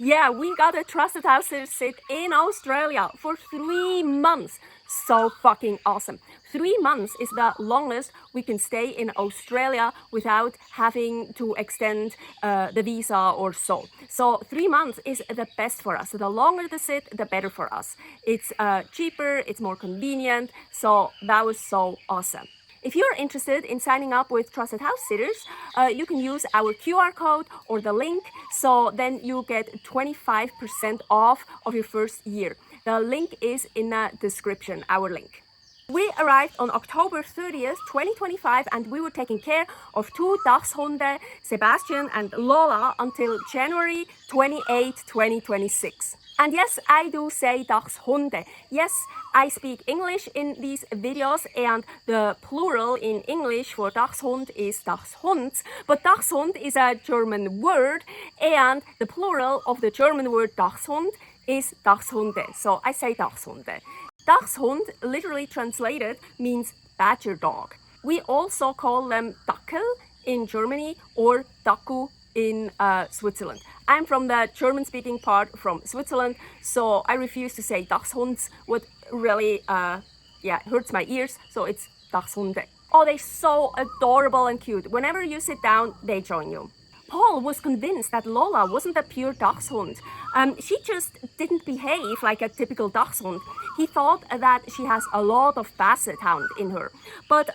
Yeah, we got a Trusted House sit in Australia for 3 months. So fucking awesome. 3 months is the longest we can stay in Australia without having to extend the visa or so. So 3 months is the best for us. So the longer the sit, the better for us. It's cheaper, it's more convenient. So that was so awesome. If you're interested in signing up with Trusted House Sitters, you can use our QR code or the link, so then you get 25% off of your first year. The link is in the description, our link. We arrived on October 30th, 2025, and we were taking care of 2 Dachshunde, Sebastian and Lola, until January 28, 2026. And yes, I do say Dachshunde. Yes, I speak English in these videos, and the plural in English for Dachshund is Dachshunds, but Dachshund is a German word, and the plural of the German word Dachshund is Dachshunde, so I say Dachshunde. Dachshund, literally translated, means badger dog. We also call them Dackel in Germany or Dacku in Switzerland. I'm from the German-speaking part from Switzerland, so I refuse to say Dachshunds. What really hurts my ears, so it's Dachshunde. Oh, they're so adorable and cute. Whenever you sit down, they join you. Paul was convinced that Lola wasn't a pure dachshund. She just didn't behave like a typical dachshund. He thought that she has a lot of basset hound in her. But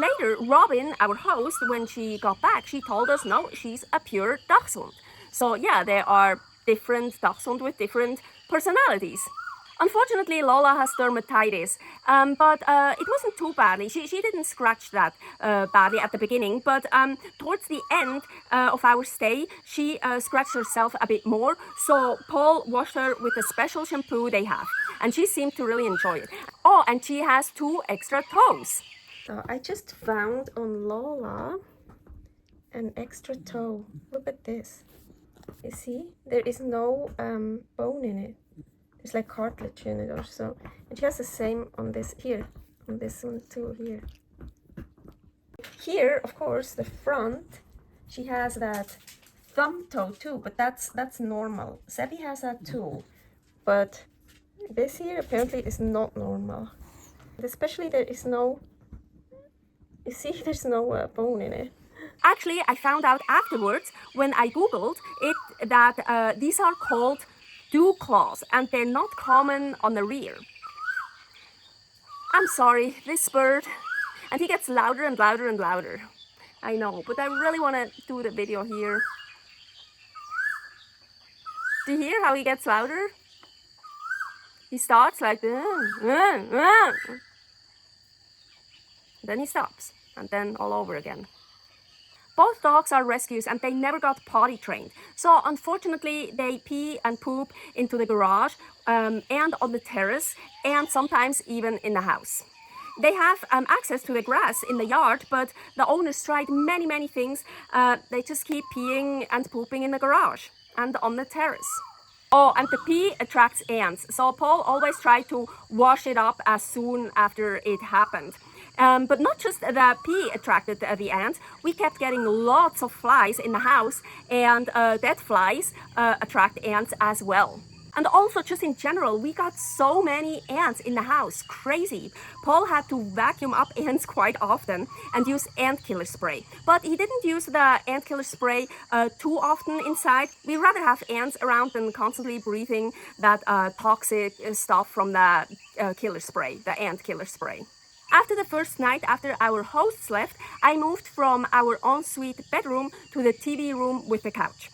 later, Robin, our host, when she got back, she told us, no, she's a pure dachshund. So yeah, there are different dachshunds with different personalities. Unfortunately, Lola has dermatitis, but it wasn't too badly. She didn't scratch that badly at the beginning, but towards the end of our stay, she scratched herself a bit more, so Paul washed her with a special shampoo they have, and she seemed to really enjoy it. Oh, and she has 2 extra toes. So I just found on Lola an extra toe. Look at this. You see, there is no bone in it. There's like cartilage in it or so. And she has the same on this here, on this one too here. Here, of course, the front, she has that thumb toe too, but that's normal. Sebby has that too, but this here apparently is not normal. And especially there is no, you see, there's no bone in it. Actually, I found out afterwards when I googled it that these are called dew claws, and they're not common on the rear. I'm sorry, this bird, and he gets louder and louder and louder. I know, but I really want to do the video here. Do you hear how he gets louder? He starts like then he stops, and then all over again. Both dogs are rescues and they never got potty trained. So unfortunately, they pee and poop into the garage and on the terrace and sometimes even in the house. They have access to the grass in the yard, but the owners tried many things. They just keep peeing and pooping in the garage and on the terrace. Oh, and the pee attracts ants. So Paul always tried to wash it up as soon after it happened. But not just the pee attracted the ants, we kept getting lots of flies in the house, and dead flies attract ants as well. And also, just in general, we got so many ants in the house, crazy. Paul had to vacuum up ants quite often and use ant killer spray. But he didn't use the ant killer spray too often inside. We rather have ants around than constantly breathing that toxic stuff from the killer spray, the ant killer spray. After the first night after our hosts left, I moved from our ensuite bedroom to the TV room with the couch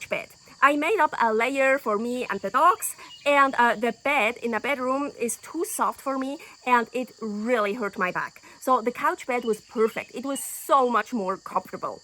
bed. I made up a layer for me and the dogs, and the bed in the bedroom is too soft for me and it really hurt my back. So the couch bed was perfect. It was so much more comfortable.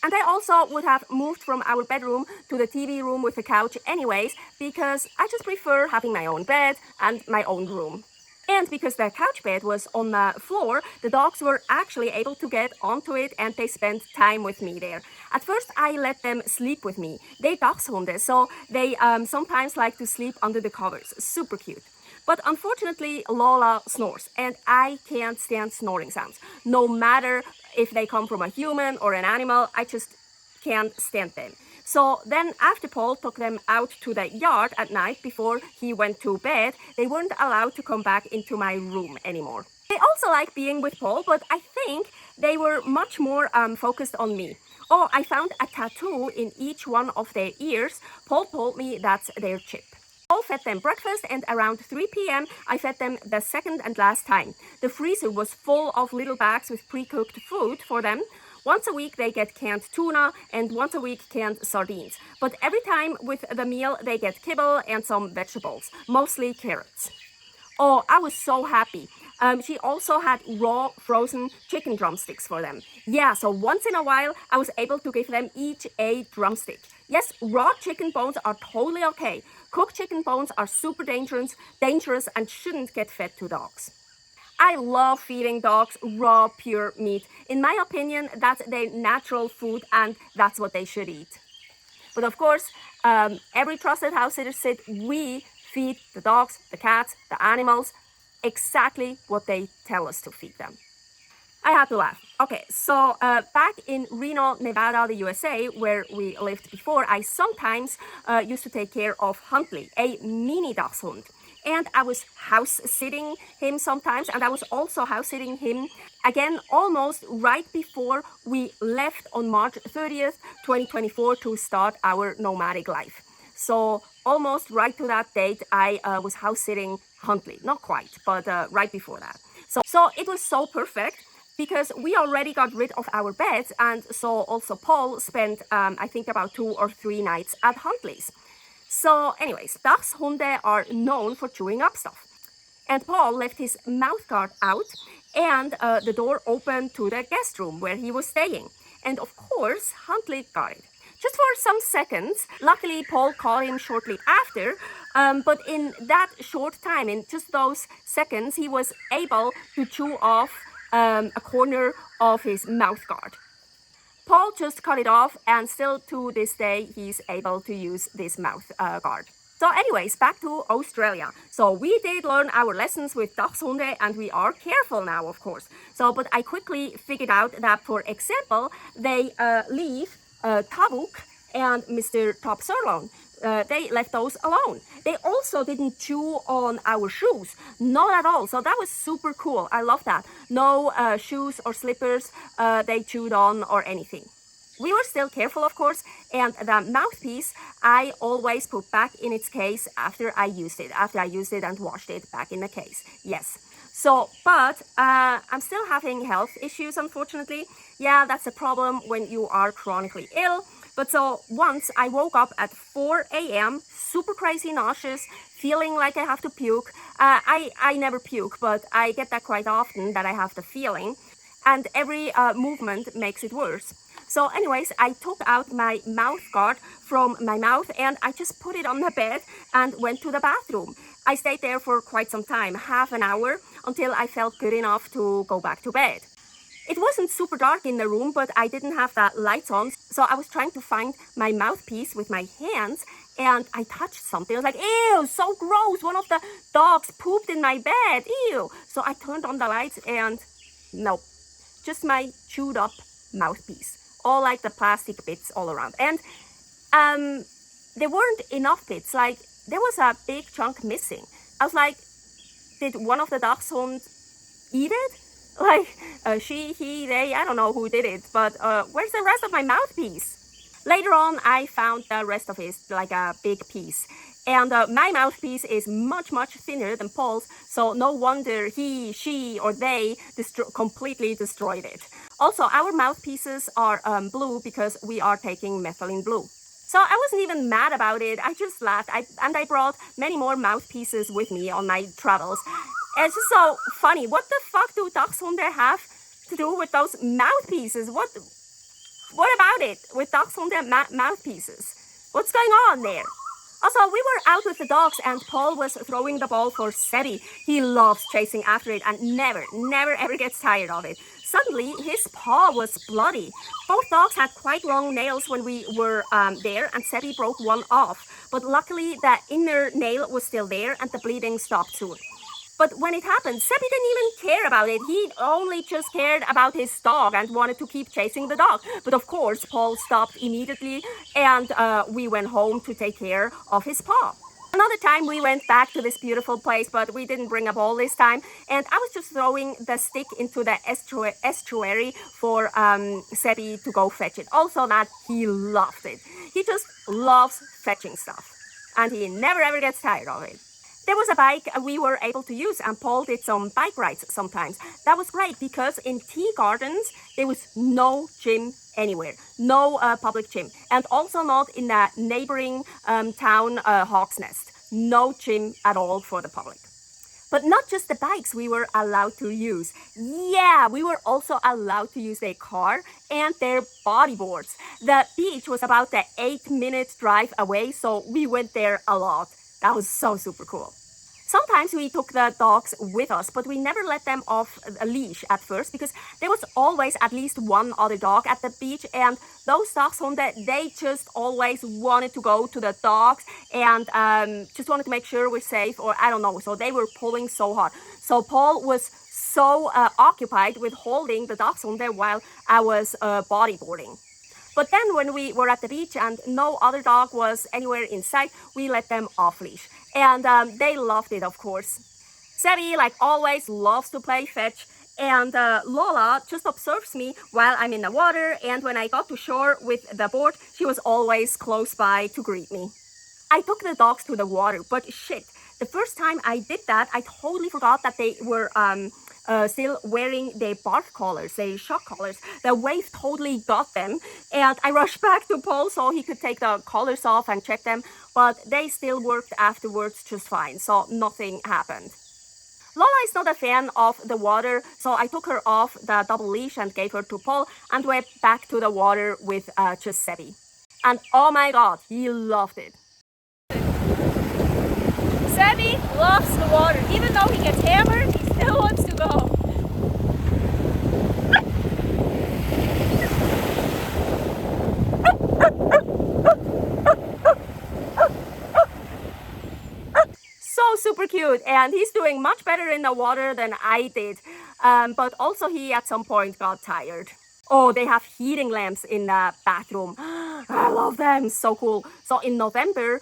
And I also would have moved from our bedroom to the TV room with the couch anyways, because I just prefer having my own bed and my own room. And because the couch bed was on the floor, the dogs were actually able to get onto it and they spent time with me there. At first, I let them sleep with me. They're Dachshunde, so they sometimes like to sleep under the covers. Super cute. But unfortunately, Lola snores, and I can't stand snoring sounds. No matter if they come from a human or an animal, I just can't stand them. So then after Paul took them out to the yard at night before he went to bed, they weren't allowed to come back into my room anymore. They also like being with Paul, but I think they were much more focused on me. Oh, I found a tattoo in each one of their ears. Paul told me that's their chip. Paul fed them breakfast, and around 3 p.m. I fed them the second and last time. The freezer was full of little bags with pre-cooked food for them. Once a week they get canned tuna, and once a week canned sardines. But every time with the meal they get kibble and some vegetables, mostly carrots. Oh, I was so happy. She also had raw frozen chicken drumsticks for them. Yeah, so once in a while I was able to give them each a drumstick. Yes, raw chicken bones are totally okay. Cooked chicken bones are super dangerous and shouldn't get fed to dogs. I love feeding dogs raw, pure meat. In my opinion, that's their natural food and that's what they should eat. But of course, every Trusted House Sitter said we feed the dogs, the cats, the animals exactly what they tell us to feed them. I had to laugh. Okay, so back in Reno, Nevada, the USA, where we lived before, I sometimes used to take care of Huntley, a mini dachshund. And I was house-sitting him sometimes, and I was also house-sitting him again almost right before we left on March 30th, 2024 to start our nomadic life. So almost right to that date, I was house-sitting Huntley. Not quite, but right before that. So it was so perfect because we already got rid of our beds, and so also Paul spent, I think, about 2 or 3 nights at Huntley's. So anyways, Dachshunde are known for chewing up stuff. And Paul left his mouth guard out and the door open to the guest room where he was staying. And of course, Huntley got it. Just for some seconds. Luckily, Paul caught him shortly after. But in that short time, in just those seconds, he was able to chew off a corner of his mouth guard. Paul just cut it off, and still to this day, he's able to use this mouth guard. So anyways, back to Australia. So we did learn our lessons with Dachshunde, and we are careful now, of course. But I quickly figured out that, for example, they leave Tavuk and Mr. Top Sirloin. They left those alone. They also didn't chew on our shoes, not at all. So that was super cool. I love that. No shoes or slippers they chewed on or anything. We were still careful, of course, and the mouthpiece I always put back in its case after I used it and washed it back in the case. Yes. But I'm still having health issues, unfortunately. Yeah, that's a problem when you are chronically ill. But so once I woke up at 4 a.m., super crazy nauseous, feeling like I have to puke. I never puke, but I get that quite often, that I have the feeling. And every movement makes it worse. So anyways, I took out my mouth guard from my mouth and I just put it on the bed and went to the bathroom. I stayed there for quite some time, half an hour, until I felt good enough to go back to bed. It wasn't super dark in the room, but I didn't have the lights on, so I was trying to find my mouthpiece with my hands, and I touched something. I was like, ew, so gross, one of the dogs pooped in my bed, ew. So I turned on the lights and nope, just my chewed up mouthpiece, all like the plastic bits all around. And there weren't enough bits, like there was a big chunk missing. I was like, did one of the dachshunds eat it? Like, she, he, they, I don't know who did it, but where's the rest of my mouthpiece? Later on, I found the rest of it, like a big piece. And my mouthpiece is much, much thinner than Paul's, so no wonder he, she, or they completely destroyed it. Also, our mouthpieces are blue because we are taking methylene blue. So I wasn't even mad about it, I just laughed, and I brought many more mouthpieces with me on my travels. It's just so funny. What the fuck do Dachshunde have to do with those mouthpieces? What about it with Dachshunde mouthpieces? What's going on there? Also, we were out with the dogs and Paul was throwing the ball for Seti. He loves chasing after it and never ever gets tired of it. Suddenly, his paw was bloody. Both dogs had quite long nails when we were there, and Seti broke one off. But luckily, the inner nail was still there and the bleeding stopped soon. But when it happened, Sebi didn't even care about it. He only just cared about his dog and wanted to keep chasing the dog. But of course, Paul stopped immediately, and we went home to take care of his paw. Another time we went back to this beautiful place, but we didn't bring a ball this time. And I was just throwing the stick into the estuary for Sebi to go fetch it. Also that he loved it. He just loves fetching stuff. And he never ever gets tired of it. There was a bike we were able to use, and Paul did some bike rides sometimes. That was great because in tea gardens, there was no gym anywhere, no public gym, and also not in the neighboring town Hawk's Nest. No gym at all for the public. But not just the bikes we were allowed to use. Yeah, we were also allowed to use their car and their bodyboards. The beach was about an 8-minute drive away, so we went there a lot. That was so super cool. Sometimes we took the dogs with us, but we never let them off a leash at first because there was always at least one other dog at the beach, and those dachshunde, they just always wanted to go to the dogs and just wanted to make sure we're safe, or I don't know, so they were pulling so hard. So Paul was so occupied with holding the dachshunde while I was bodyboarding. But then when we were at the beach and no other dog was anywhere in sight, we let them off leash. And they loved it, of course. Sebi, like always, loves to play fetch. And Lola just observes me while I'm in the water. And when I got to shore with the board, she was always close by to greet me. I took the dogs to the water, but shit, the first time I did that, I totally forgot that they were still wearing their bark collars, their shock collars. The wave totally got them, and I rushed back to Paul so he could take the collars off and check them, but they still worked afterwards just fine, so nothing happened. Lola is not a fan of the water, so I took her off the double leash and gave her to Paul and went back to the water with just Sebi. And oh my god, he loved it. Sebi loves the water. Even though he gets hammered, he still wants to go. So super cute, and he's doing much better in the water than I did. But also he at some point got tired. Oh, they have heating lamps in the bathroom. I love them, so cool. So in November,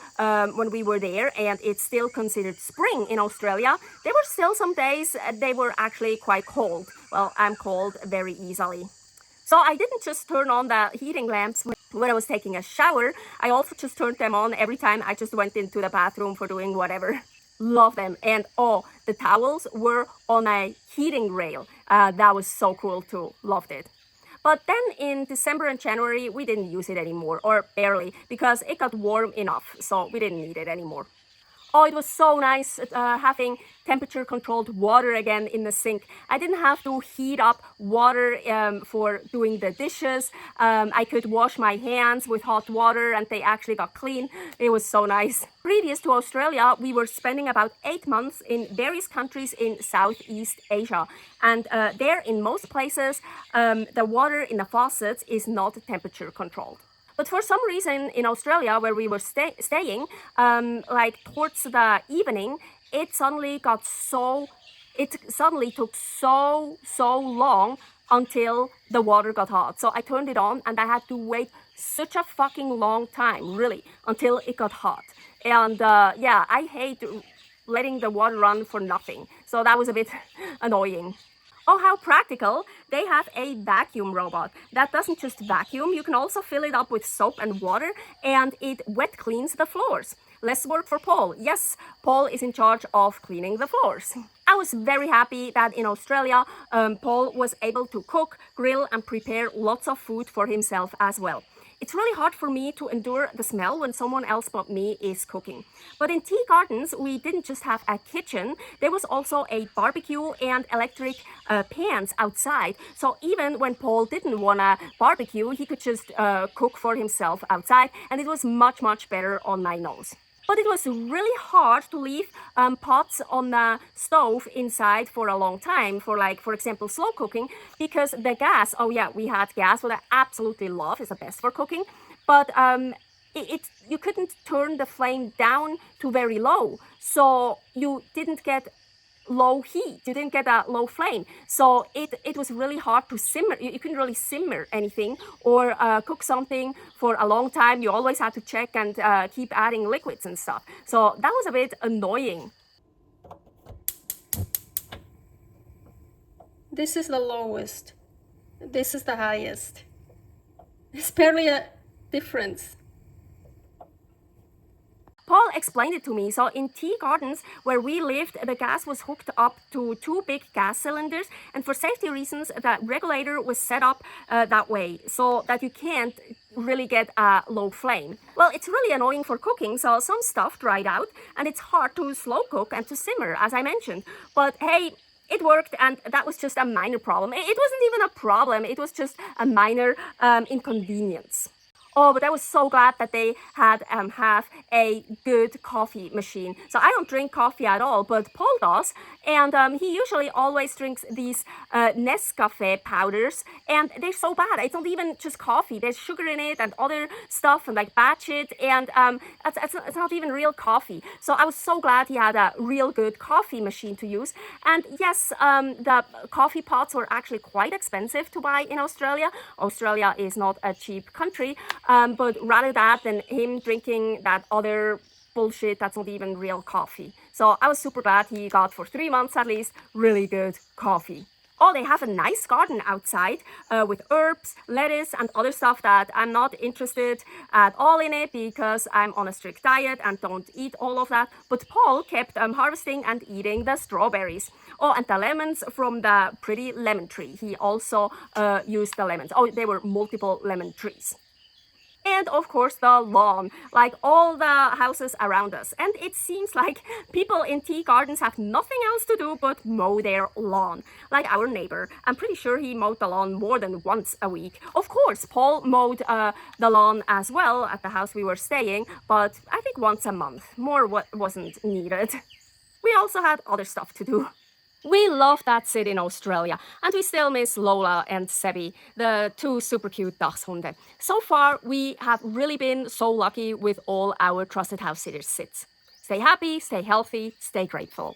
when we were there, and it's still considered spring in Australia, there were still some days they were actually quite cold. Well, I'm cold very easily. So I didn't just turn on the heating lamps when I was taking a shower. I also just turned them on every time I just went into the bathroom for doing whatever. Love them. And oh, the towels were on a heating rail. That was so cool too. Loved it. But then in December and January, we didn't use it anymore, or barely, because it got warm enough, so we didn't need it anymore. Oh, it was so nice having temperature-controlled water again in the sink. I didn't have to heat up water for doing the dishes. I could wash my hands with hot water and they actually got clean. It was so nice. Previous to Australia, we were spending about 8 months in various countries in Southeast Asia. And there, in most places, the water in the faucets is not temperature-controlled. But for some reason in Australia, where we were staying, like towards the evening, it suddenly took so long until the water got hot. So I turned it on and I had to wait such a fucking long time, really, until it got hot. And yeah, I hate letting the water run for nothing. So that was a bit annoying. Oh, how practical. They have a vacuum robot that doesn't just vacuum, you can also fill it up with soap and water, and it wet cleans the floors. Less work for Paul. Yes, Paul is in charge of cleaning the floors. I was very happy that in Australia, Paul was able to cook, grill, and prepare lots of food for himself as well. It's really hard for me to endure the smell when someone else but me is cooking. But in tea gardens, we didn't just have a kitchen, there was also a barbecue and electric pans outside. So even when Paul didn't want to barbecue, he could just cook for himself outside, and it was much, much better on my nose. But it was really hard to leave pots on the stove inside for a long time, for example, slow cooking, because the gas, oh yeah, we had gas, what I absolutely love, is the best for cooking, but you couldn't turn the flame down to very low, so you didn't get low heat. You didn't get a low flame. So it was really hard to simmer. You couldn't really simmer anything or cook something for a long time. You always had to check and keep adding liquids and stuff. So that was a bit annoying. This is the lowest. This is the highest. There's barely a difference. Paul explained it to me. So in tea gardens where we lived, the gas was hooked up to 2 big gas cylinders, and for safety reasons, the regulator was set up that way so that you can't really get a low flame. Well, it's really annoying for cooking, so some stuff dried out, and it's hard to slow cook and to simmer, as I mentioned. But hey, it worked, and that was just a minor problem. It wasn't even a problem, it was just a minor inconvenience. Oh, but I was so glad that they had have a good coffee machine. So I don't drink coffee at all, but Paul does. And he usually always drinks these Nescafe powders. And they're so bad. It's not even just coffee. There's sugar in it and other stuff and like batch it. And it's not even real coffee. So I was so glad he had a real good coffee machine to use. And yes, the coffee pots were actually quite expensive to buy in Australia. Australia is not a cheap country. But rather that than him drinking that other bullshit that's not even real coffee. So I was super glad he got, for 3 months at least, really good coffee. Oh, they have a nice garden outside with herbs, lettuce, and other stuff that I'm not interested at all in it because I'm on a strict diet and don't eat all of that. But Paul kept harvesting and eating the strawberries. Oh, and the lemons from the pretty lemon tree. He also used the lemons. Oh, there were multiple lemon trees. And of course the lawn, like all the houses around us. And it seems like people in tea gardens have nothing else to do but mow their lawn. Like our neighbor, I'm pretty sure he mowed the lawn more than once a week. Of course, Paul mowed the lawn as well at the house we were staying, but I think once a month. More wasn't needed. We also had other stuff to do. We love that city in Australia, and we still miss Lola and Sebi, the 2 super cute Dachshunde. So far, we have really been so lucky with all our Trusted House Sitters sits. Stay happy, stay healthy, stay grateful.